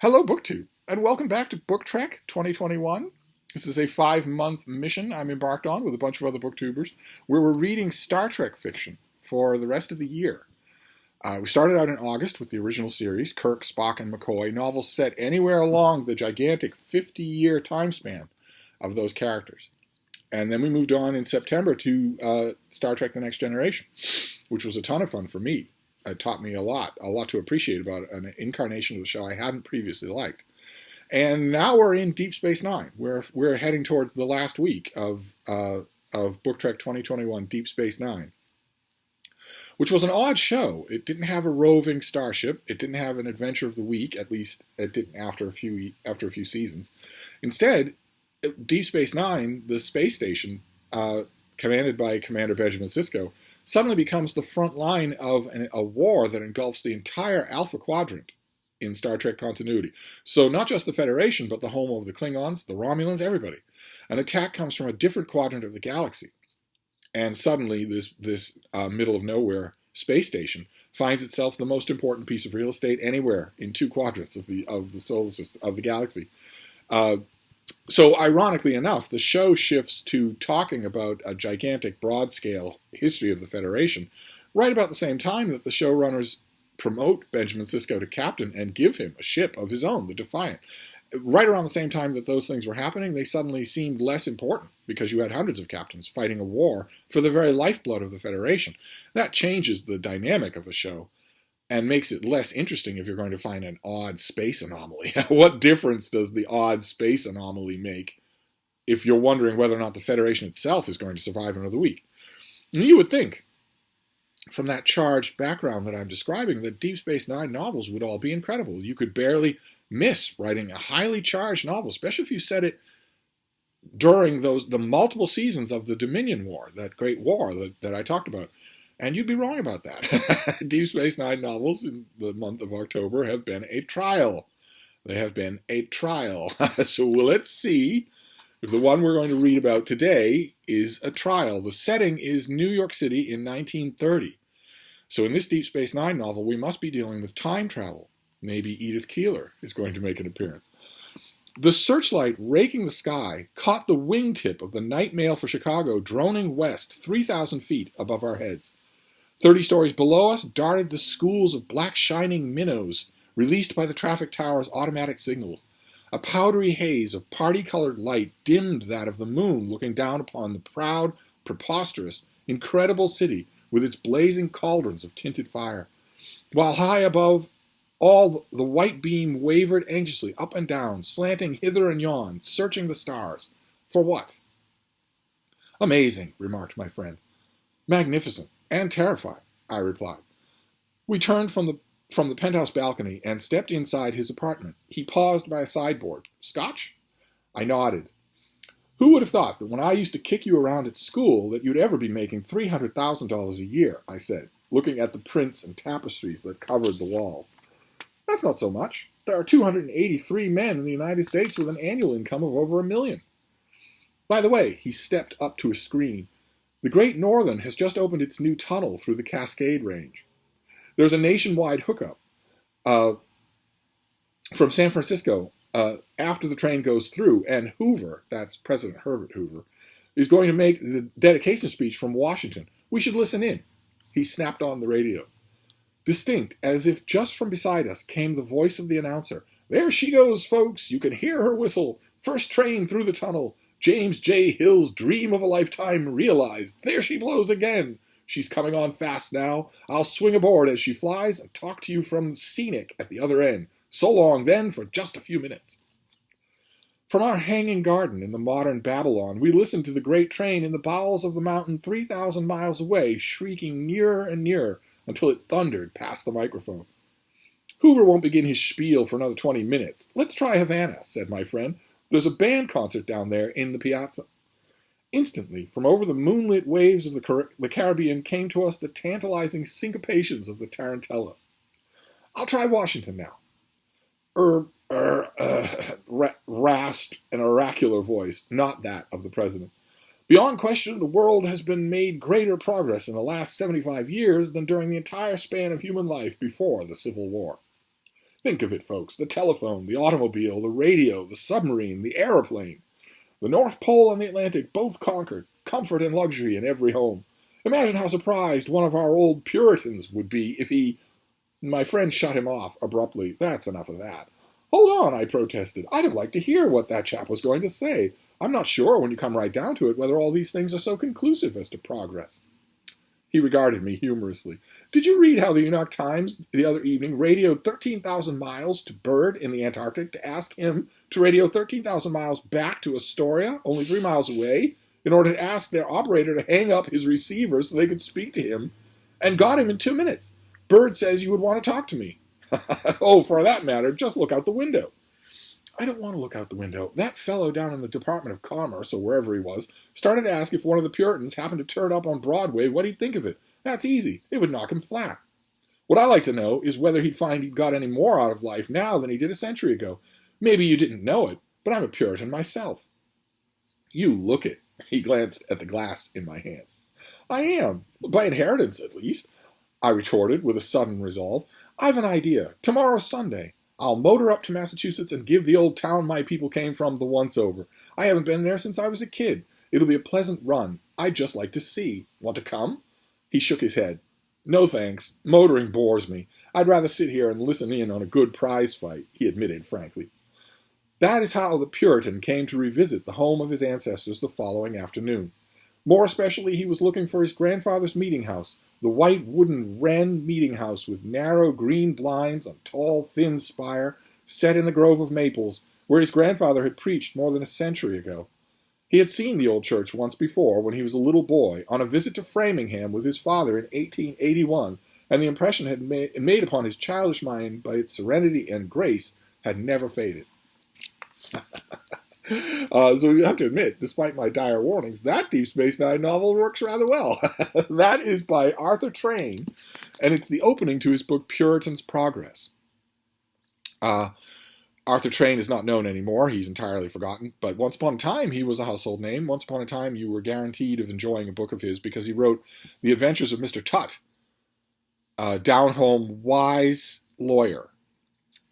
Hello, BookTube, and welcome back to BookTrek 2021. This is a 5-month mission I'm embarked on with a bunch of other booktubers, where we're reading Star Trek fiction for the rest of the year. We started out in August with the original series, Kirk, Spock, and McCoy, novels set anywhere along the gigantic 50-year time span of those characters. And then we moved on in September to Star Trek The Next Generation, which was a ton of fun for me. It taught me a lot to appreciate about an incarnation of the show I hadn't previously liked. And now we're in Deep Space Nine. We're heading towards the last week of BookTrek 2021, Deep Space Nine, which was an odd show. It didn't have a roving starship. It didn't have an adventure of the week. At least it didn't after a few seasons. Instead, Deep Space Nine, the space station, commanded by Commander Benjamin Sisko, suddenly becomes the front line of a war that engulfs the entire Alpha Quadrant in Star Trek continuity. So not just the Federation, but the home of the Klingons, the Romulans, everybody. An attack comes from a different quadrant of the galaxy. And suddenly this middle of nowhere space station finds itself the most important piece of real estate anywhere in two quadrants of the solar system, of the galaxy. So ironically enough, the show shifts to talking about a gigantic, broad-scale history of the Federation right about the same time that the showrunners promote Benjamin Sisko to captain and give him a ship of his own, the Defiant. Right around the same time that those things were happening, they suddenly seemed less important because you had hundreds of captains fighting a war for the very lifeblood of the Federation. That changes the dynamic of a show and makes it less interesting if you're going to find an odd space anomaly. What difference does the odd space anomaly make if you're wondering whether or not the Federation itself is going to survive another week? And you would think, from that charged background that I'm describing, that Deep Space Nine novels would all be incredible. You could barely miss writing a highly charged novel, especially if you set it during the multiple seasons of the Dominion War, that great war that I talked about. And you'd be wrong about that. Deep Space Nine novels in the month of October have been a trial. They have been a trial. So let's see if the one we're going to read about today is a trial. The setting is New York City in 1930. So in this Deep Space Nine novel, we must be dealing with time travel. Maybe Edith Keeler is going to make an appearance. The searchlight raking the sky caught the wingtip of the night mail for Chicago droning west 3,000 feet above our heads. 30 stories below us darted the schools of black shining minnows released by the traffic tower's automatic signals. A powdery haze of party-colored light dimmed that of the moon looking down upon the proud, preposterous, incredible city with its blazing cauldrons of tinted fire. While high above, all the white beam wavered anxiously up and down, slanting hither and yon, searching the stars. For what? Amazing, remarked my friend. Magnificent. And terrifying, I replied. We turned from the penthouse balcony and stepped inside his apartment. He paused by a sideboard. Scotch? I nodded. Who would have thought that when I used to kick you around at school that you'd ever be making $300,000 a year, I said, looking at the prints and tapestries that covered the walls. That's not so much. There are 283 men in the United States with an annual income of over $1 million. By the way, he stepped up to a screen. The Great Northern has just opened its new tunnel through the Cascade Range. There's a nationwide hookup from San Francisco after the train goes through, and Hoover, that's President Herbert Hoover, is going to make the dedication speech from Washington. We should listen in. He snapped on the radio. Distinct, as if just from beside us, came the voice of the announcer. There she goes, folks. You can hear her whistle. First train through the tunnel. James J. Hill's dream of a lifetime realized. There she blows again. She's coming on fast now. I'll swing aboard as she flies and talk to you from Scenic at the other end. So long, then, for just a few minutes. From our hanging garden in the modern Babylon, we listened to the great train in the bowels of the mountain 3,000 miles away, shrieking nearer and nearer until it thundered past the microphone. Hoover won't begin his spiel for another 20 minutes. Let's try Havana, said my friend. There's a band concert down there in the piazza. Instantly, from over the moonlit waves of the Caribbean came to us the tantalizing syncopations of the tarantella. I'll try Washington now. Rasped an oracular voice, not that of the president. Beyond question, the world has been made greater progress in the last 75 years than during the entire span of human life before the Civil War. Think of it, folks. The telephone, the automobile, the radio, the submarine, the aeroplane. The North Pole and the Atlantic both conquered. Comfort and luxury in every home. Imagine how surprised one of our old Puritans would be if he... My friend shut him off abruptly. That's enough of that. Hold on, I protested. I'd have liked to hear what that chap was going to say. I'm not sure, when you come right down to it, whether all these things are so conclusive as to progress. He regarded me humorously. Did you read how the New York Times the other evening radioed 13,000 miles to Byrd in the Antarctic to ask him to radio 13,000 miles back to Astoria, only 3 miles away, in order to ask their operator to hang up his receiver so they could speak to him, and got him in 2 minutes? Byrd says you would want to talk to me. Oh, for that matter, just look out the window. I don't want to look out the window. That fellow down in the Department of Commerce, or wherever he was, started to ask if one of the Puritans happened to turn up on Broadway, what he'd think of it. That's easy. It would knock him flat. What I like to know is whether he'd find he'd got any more out of life now than he did a century ago. Maybe you didn't know it, but I'm a Puritan myself. You look it. He glanced at the glass in my hand. I am, by inheritance at least, I retorted with a sudden resolve. I've an idea. Tomorrow's Sunday. I'll motor up to Massachusetts and give the old town my people came from the once-over. I haven't been there since I was a kid. It'll be a pleasant run. I'd just like to see. Want to come? He shook his head. No thanks. Motoring bores me. I'd rather sit here and listen in on a good prize fight, he admitted frankly. That is how the Puritan came to revisit the home of his ancestors the following afternoon. More especially, he was looking for his grandfather's meeting house, the white wooden wren meeting house with narrow green blinds, a tall, thin spire, set in the grove of maples, where his grandfather had preached more than a century ago. He had seen the old church once before, when he was a little boy, on a visit to Framingham with his father in 1881, and the impression had made upon his childish mind by its serenity and grace had never faded. So you have to admit, despite my dire warnings, that Deep Space Nine novel works rather well. That is by Arthur Train, and it's the opening to his book Puritan's Progress. Arthur Train is not known anymore. He's entirely forgotten. But once upon a time, he was a household name. Once upon a time, you were guaranteed of enjoying a book of his because he wrote The Adventures of Mr. Tut, a down-home, wise lawyer.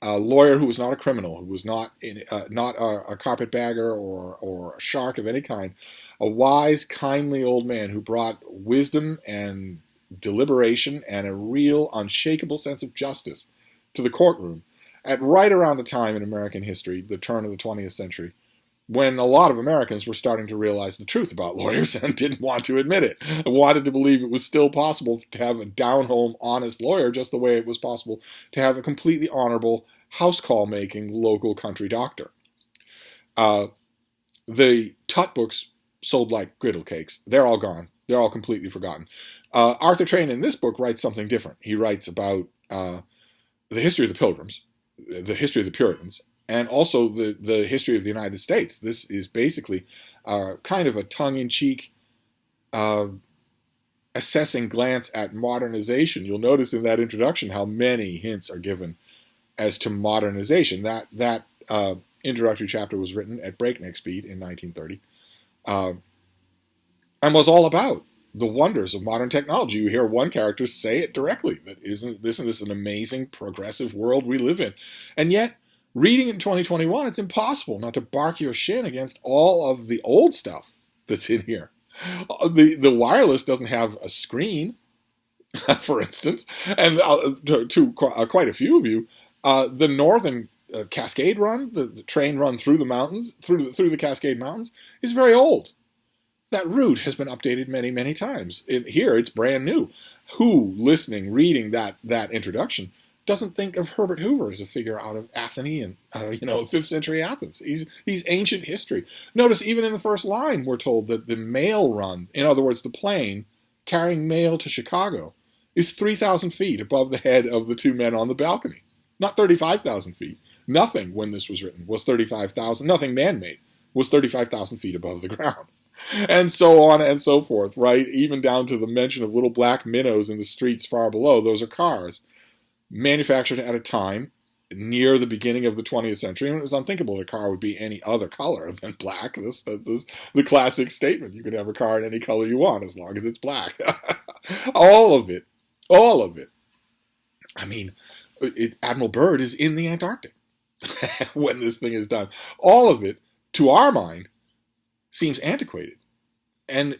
A lawyer who was not a criminal, who was not a carpetbagger or a shark of any kind. A wise, kindly old man who brought wisdom and deliberation and a real, unshakable sense of justice to the courtroom at right around the time in American history, the turn of the 20th century, when a lot of Americans were starting to realize the truth about lawyers and didn't want to admit it, and wanted to believe it was still possible to have a down-home, honest lawyer just the way it was possible to have a completely honorable, house call-making local country doctor. The Tut books sold like griddle cakes. They're all gone. They're all completely forgotten. Arthur Train in this book writes something different. He writes about the history of the Pilgrims, the history of the Puritans, and also the history of the United States. This is basically kind of a tongue-in-cheek assessing glance at modernization. You'll notice in that introduction how many hints are given as to modernization. That introductory chapter was written at breakneck speed in 1930 and was all about the wonders of modern technology. You hear one character say it directly, that isn't this an amazing progressive world we live in? And yet, reading in 2021, it's impossible not to bark your shin against all of the old stuff that's in here. The wireless doesn't have a screen, for instance, and to quite a few of you, the northern Cascade Run, the train run through the mountains, through the Cascade Mountains, is very old. That route has been updated many, many times. Here, it's brand new. Who, listening, reading that introduction, doesn't think of Herbert Hoover as a figure out of Athenian, 5th century Athens? He's ancient history. Notice even in the first line, we're told that the mail run, in other words, the plane carrying mail to Chicago, is 3,000 feet above the head of the two men on the balcony. Not 35,000 feet. Nothing, when this was written, was 35,000. Nothing man-made was 35,000 feet above the ground. And so on and so forth, right? Even down to the mention of little black minnows in the streets far below. Those are cars manufactured at a time near the beginning of the 20th century, and it was unthinkable a car would be any other color than black. This the classic statement. You can have a car in any color you want as long as it's black. All of it. I mean, Admiral Byrd is in the Antarctic when this thing is done. All of it, to our mind, seems antiquated. And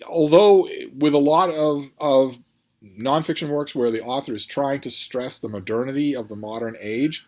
although with a lot of nonfiction works where the author is trying to stress the modernity of the modern age,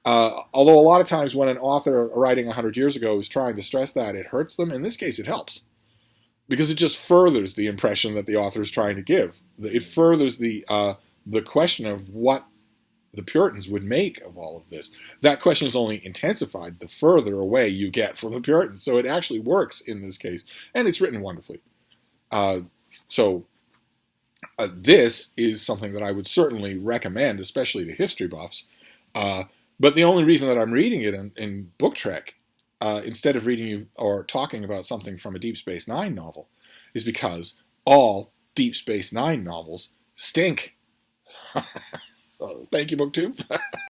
although a lot of times when an author writing 100 years ago is trying to stress that, it hurts them. In this case, it helps. Because it just furthers the impression that the author is trying to give. It furthers the question of what the Puritans would make of all of this. That question is only intensified the further away you get from the Puritans. So it actually works in this case, and it's written wonderfully. This is something that I would certainly recommend, especially to history buffs. But the only reason that I'm reading it in BookTrek, instead of reading or talking about something from a Deep Space Nine novel, is because all Deep Space Nine novels stink. Thank you, BookTube.